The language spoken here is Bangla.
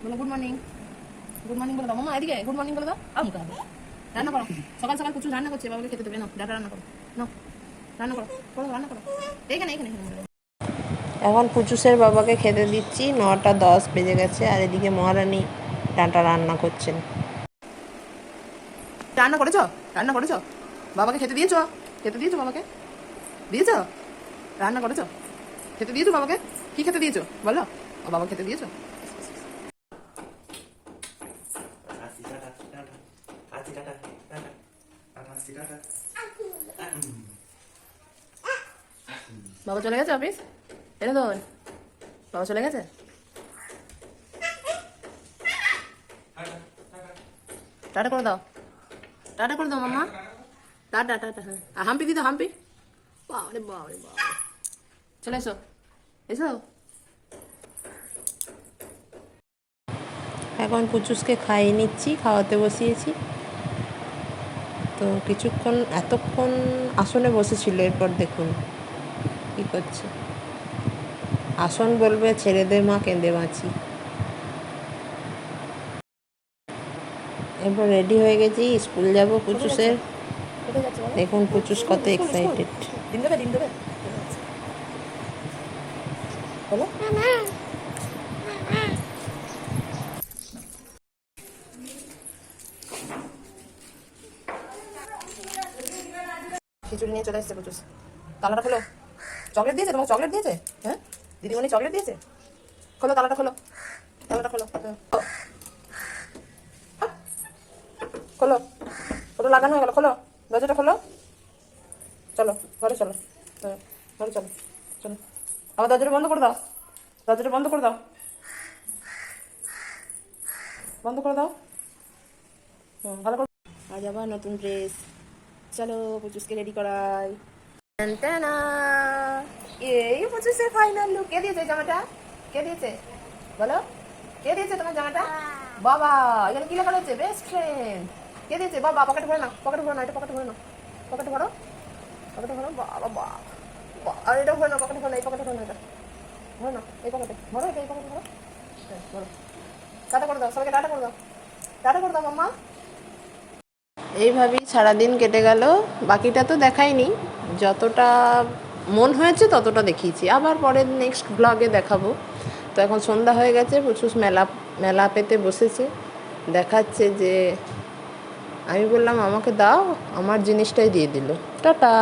বলো গুড মর্নিং। গুড মর্নিং বলে দাও মামা, এদিকে গুড মর্নিং বলে দাও। মুখে হবে, রান্না করো। সকাল সকাল প্রচুর রান্না করছে, বাবাকে খেতে দেবে। না ডাটা রান্না করো, নাও রান্না করো, করো রান্না করো। এখানে এখানে এখানে। এখন পুচুসের বাবাকে খেতে দিচ্ছি। 9টা 10 বেজে গেছে, আর এদিকে মহারানী ডাঁটা রান্না করছেন। রান্না করেছো? রান্না করেছো? বাবাকে খেতে দিয়েছো? খেতে দিয়েছো বাবাকে? দিয়েছো? রান্না করেছো? খেতে দিয়েছো বাবাকে? কি খেতে দিয়েছো বলো? ও বাবা খেতে দিয়েছো? বাবা চলে গেছে অফিস? এটা তো বাবা চলে গেছে। টাটা করে দাও, টাটা করে দাও মামা। Tata tata. হ্যাঁ, হাম্পি দিদা, হাম্পি। বাবারে বাবারে বাবা, চলে এসো, এসো। এখন পুচুসকে খাইয়ে নিচ্ছি, খাওয়াতে বসিয়েছি। তো কিছুক্ষণ এতক্ষণ আসনে বসেছিল, এরপর দেখুন কি করছে। আসন বলবে ছেড়ে দে মা, কেঁদে বাঁচি। এরপর রেডি হয়ে গেছি, স্কুল যাব পুচুসের। দেখুন পুচুস কত এক্সাইটেড। ডিম দেবে, ডিম দেবে বলো। খিচুড়ি নিয়ে চলে এসছে প্রচুর। তালাটা খোলো। চকলেট দিয়েছে তোমাকে? চকলেট দিয়েছে? হ্যাঁ দিদিমণি চকলেট দিয়েছে? খোলো তালাটা, খোলো তালাটা, খোলো খোলো। ওটা লাগানো হয়ে গেল, খোলো দরজাটা, খোলো। চলো ঘরে চলো, হ্যাঁ ঘরে চলো, চলো। আবার দরজাটা বন্ধ করে দাও, দরজাটা বন্ধ করে দাও, বন্ধ করে দাও। ভালো করে। আজ আবার নতুন ড্রেস। চলো পুচুসকে রেডি করাই। এই পুচুসের ফাইনাল লুক। কে দিয়েছে জামাটা? কে দিয়েছে বলো? কে দিয়েছে তোমার জামাটা? বাবা, এখানে কি লেখা রয়েছে? Best friend. কে দিয়েছে? বাবা পকেটে ভরে নাও, পকেটে ভরে নাও, এটা পকেটে ভরে নাও, পকেটে ভরো, পকেটে ভরো। বাবা বাবা, আর এটা ভরে নাও, পকেটে ভরে নাও, এই পকেটে ভরে নাও, এটা ভরে নাও, এই পকেটে ভরো, এটা এই পকেটে ভরো। হ্যাঁ ভরো। টাটা করে দাও সবাইকে, টাটা করে দাও, টাটা করে দাও মাম্মা। এইভাবেই সারাদিন কেটে গেল। বাকিটা তো দেখাইনি, যতটা মন হয়েছে ততটা দেখিয়েছি। আবার পরের নেক্সট ব্লগে দেখাবো। তো এখন সন্ধ্যা হয়ে গেছে, প্রচুর মেলা মেলা পেতে বসেছে, দেখাচ্ছে যে আমি বললাম আমাকে দাও, আমার জিনিসটাই দিয়ে দিল। টাটা।